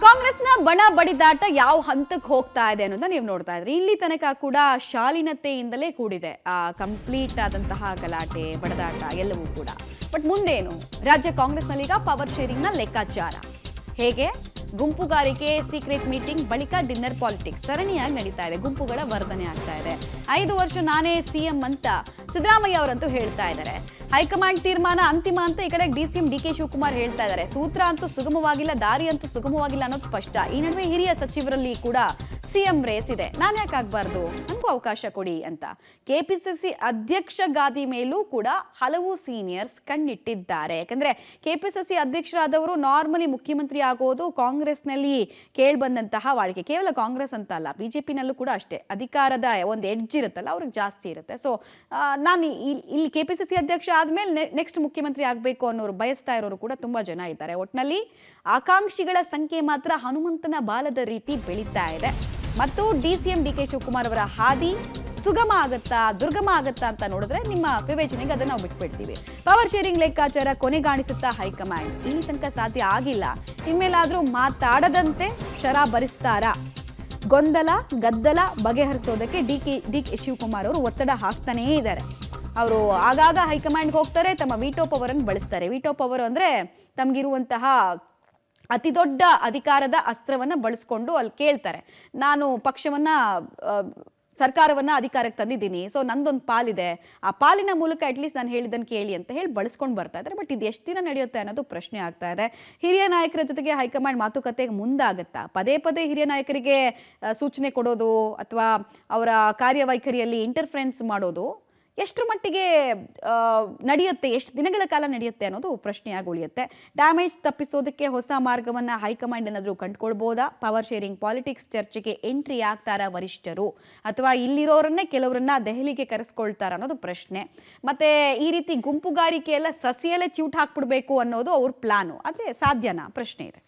ಕಾಂಗ್ರೆಸ್ನ ಬಣ ಬಡಿದಾಟ ಯಾವ ಹಂತಕ್ಕೆ ಹೋಗ್ತಾ ಇದೆ ಅನ್ನೋದನ್ನ ನೀವು ನೋಡ್ತಾ ಇದ್ರಿ. ಇಲ್ಲಿ ತನಕ ಕೂಡ ಶಾಲೀನತೆಯಿಂದಲೇ ಕೂಡಿದೆ ಕಂಪ್ಲೀಟ್ ಆದಂತಹ ಗಲಾಟೆ ಬಡದಾಟ ಎಲ್ಲವೂ ಕೂಡ. ಬಟ್ ಮುಂದೇನು? ರಾಜ್ಯ ಕಾಂಗ್ರೆಸ್ನಲ್ಲಿ ಈಗ ಪವರ್ ಶೇರಿಂಗ್ ನ ಲೆಕ್ಕಾಚಾರ ಹೇಗೆ? ಗುಂಪುಗಾರಿಕೆ, ಸೀಕ್ರೆಟ್ ಮೀಟಿಂಗ್ ಬಳಿಕ ಡಿನ್ನರ್ ಪಾಲಿಟಿಕ್ಸ್ ಸರಣಿಯಾಗಿ ನಡೀತಾ ಇದೆ. ಗುಂಪುಗಳ ವರ್ಧನೆ ಆಗ್ತಾ ಇದೆ. 5 ವರ್ಷ ನಾನೇ ಸಿಎಂ ಅಂತ ಸಿದ್ದರಾಮಯ್ಯ ಅವರಂತೂ ಹೇಳ್ತಾ ಇದ್ದಾರೆ. ಹೈಕಮಾಂಡ್ ತೀರ್ಮಾನ ಅಂತಿಮ ಅಂತ ಈ ಕಡೆ ಡಿಸಿಎಂ ಡಿಕೆ ಶಿವಕುಮಾರ್ ಹೇಳ್ತಾ ಇದ್ದಾರೆ. ಸೂತ್ರ ಅಂತೂ ಸುಗಮವಾಗಿಲ್ಲ, ದಾರಿ ಅಂತೂ ಸುಗಮವಾಗಿಲ್ಲ ಅನ್ನೋದು ಸ್ಪಷ್ಟ. ಈ ನಡುವೆ ಹಿರಿಯ ಸಚಿವರಲ್ಲಿ ಕೂಡ ಸಿಎಂ ರೇಸ್ ಇದೆ. ನಾನು ಯಾಕೆ ಆಗ್ಬಾರ್ದು, ನನಗೂ ಅವಕಾಶ ಕೊಡಿ ಅಂತ ಕೆಪಿಸಿಸಿ ಅಧ್ಯಕ್ಷ ಗಾದಿ ಮೇಲೂ ಕೂಡ ಹಲವು ಸೀನಿಯರ್ಸ್ ಕಣ್ಣಿಟ್ಟಿದ್ದಾರೆ. ಯಾಕಂದ್ರೆ ಕೆಪಿಸಿಸಿ ಅಧ್ಯಕ್ಷರಾದವರು ನಾರ್ಮಲಿ ಮುಖ್ಯಮಂತ್ರಿ ಆಗೋದು ಕಾಂಗ್ರೆಸ್ನಲ್ಲಿ ಕೇಳ್ಬಂದಂತಹ ವಾಡಿಕೆ. ಕೇವಲ ಕಾಂಗ್ರೆಸ್ ಅಂತ ಅಲ್ಲ, ಬಿಜೆಪಿನಲ್ಲೂ ಕೂಡ ಅಷ್ಟೇ. ಅಧಿಕಾರದ ಒಂದು ಎಡ್ಜ್ ಇರುತ್ತಲ್ಲ, ಅವ್ರಿಗೆ ಜಾಸ್ತಿ ಇರುತ್ತೆ. ಸೊ ನಾನು ಇಲ್ಲಿ ಕೆಪಿಸಿಸಿ ಅಧ್ಯಕ್ಷ ಆದ್ಮೇಲೆ ನೆಕ್ಸ್ಟ್ ಮುಖ್ಯಮಂತ್ರಿ ಆಗಬೇಕು ಅನ್ನೋರು ಬಯಸ್ತಾ ಇರೋರು ಕೂಡ ತುಂಬಾ ಜನ ಇದ್ದಾರೆ. ಒಟ್ಟಿನಲ್ಲಿ ಆಕಾಂಕ್ಷಿಗಳ ಸಂಖ್ಯೆ ಮಾತ್ರ ಹನುಮಂತನ ಬಾಲದ ರೀತಿ ಬೆಳೀತಾ ಇದೆ. ಮತ್ತು ಡಿಸಿಎಂ ಡಿಕೆ ಶಿವಕುಮಾರ್ ಅವರ ಹಾದಿ ಸುಗಮ ಆಗತ್ತಾ ದುರ್ಗಮ ಆಗತ್ತಾ ಅಂತ ನೋಡಿದ್ರೆ ನಿಮ್ಮ ವಿವೇಚನೆಗೆ ಅದನ್ನ ನಾವು ಬಿಟ್ಬಿಡ್ತೀವಿ. ಪವರ್ ಶೇರಿಂಗ್ ಲೆಕ್ಕಾಚಾರ ಕೊನೆಗಾಣಿಸುತ್ತಾ ಹೈಕಮಾಂಡ್? ಇಲ್ಲಿ ತನಕ ಸಾಧ್ಯ ಆಗಿಲ್ಲ. ಇನ್ಮೇಲಾದ್ರೂ ಮಾತಾಡದಂತೆ ಶರ ಭರಿಸ್ತಾರಾ? ಗೊಂದಲ ಗದ್ದಲ ಬಗೆಹರಿಸೋದಕ್ಕೆ ಡಿಕೆ ಶಿವಕುಮಾರ್ ಅವರು ಒತ್ತಡ ಹಾಕ್ತಾನೇ ಇದ್ದಾರೆ. ಅವರು ಆಗಾಗ ಹೈಕಮಾಂಡ್ಗೆ ಹೋಗ್ತಾರೆ, ತಮ್ಮ ವಿಟೋ ಪವರ್ ಅನ್ನು ಬಳಸ್ತಾರೆ. ವಿಟೋ ಪವರ್ ಅಂದ್ರೆ ತಮಗಿರುವಂತಹ ಅತಿ ದೊಡ್ಡ ಅಧಿಕಾರದ ಅಸ್ತ್ರವನ್ನ ಬಳಸ್ಕೊಂಡು ಅಲ್ಲಿ ಕೇಳ್ತಾರೆ, ನಾನು ಪಕ್ಷವನ್ನ ಸರ್ಕಾರವನ್ನ ಅಧಿಕಾರಕ್ಕೆ ತಂದಿದ್ದೀನಿ, ಸೊ ನಂದೊಂದು ಪಾಲಿದೆ, ಆ ಪಾಲಿನ ಮೂಲಕ ಅಟ್ಲೀಸ್ಟ್ ನಾನು ಹೇಳಿದ್ದನ್ನು ಕೇಳಿ ಅಂತ ಹೇಳಿ ಬಳಸ್ಕೊಂಡು ಬರ್ತಾ ಇದ್ದಾರೆ. ಬಟ್ ಇದು ಎಷ್ಟು ದಿನ ನಡೆಯುತ್ತೆ ಅನ್ನೋದು ಪ್ರಶ್ನೆ ಆಗ್ತಾ ಇದೆ. ಹಿರಿಯ ನಾಯಕರ ಜೊತೆಗೆ ಹೈಕಮಾಂಡ್ ಮಾತುಕತೆಗೆ ಮುಂದಾಗತ್ತಾ? ಪದೇ ಪದೇ ಹಿರಿಯ ನಾಯಕರಿಗೆ ಸೂಚನೆ ಕೊಡೋದು ಅಥವಾ ಅವರ ಕಾರ್ಯವೈಖರಿಯಲ್ಲಿ ಇಂಟರ್ಫರೆನ್ಸ್ ಮಾಡೋದು ಎಷ್ಟರ ಮಟ್ಟಿಗೆ ನಡೆಯುತ್ತೆ, ಎಷ್ಟು ದಿನಗಳ ಕಾಲ ನಡೆಯುತ್ತೆ ಅನ್ನೋದು ಪ್ರಶ್ನೆಯಾಗಿ ಉಳಿಯುತ್ತೆ. ಡ್ಯಾಮೇಜ್ ತಪ್ಪಿಸೋದಕ್ಕೆ ಹೊಸ ಮಾರ್ಗವನ್ನು ಹೈಕಮಾಂಡ್ ಏನಾದರೂ ಕಂಡುಕೊಳ್ಬೋದಾ? ಪವರ್ ಶೇರಿಂಗ್ ಪಾಲಿಟಿಕ್ಸ್ ಚರ್ಚೆಗೆ ಎಂಟ್ರಿ ಆಗ್ತಾರಾ ವರಿಷ್ಠರು, ಅಥವಾ ಇಲ್ಲಿರೋರನ್ನೇ ಕೆಲವರನ್ನ ದೆಹಲಿಗೆ ಕರೆಸ್ಕೊಳ್ತಾರ ಅನ್ನೋದು ಪ್ರಶ್ನೆ. ಮತ್ತೆ ಈ ರೀತಿ ಗುಂಪುಗಾರಿಕೆ ಎಲ್ಲ ಸಸಿಯಲ್ಲೇ ಚ್ಯೂಟ್ ಹಾಕ್ಬಿಡ್ಬೇಕು ಅನ್ನೋದು ಅವ್ರ ಪ್ಲಾನು. ಆದರೆ ಸಾಧ್ಯನಾ? ಪ್ರಶ್ನೆ ಇದೆ.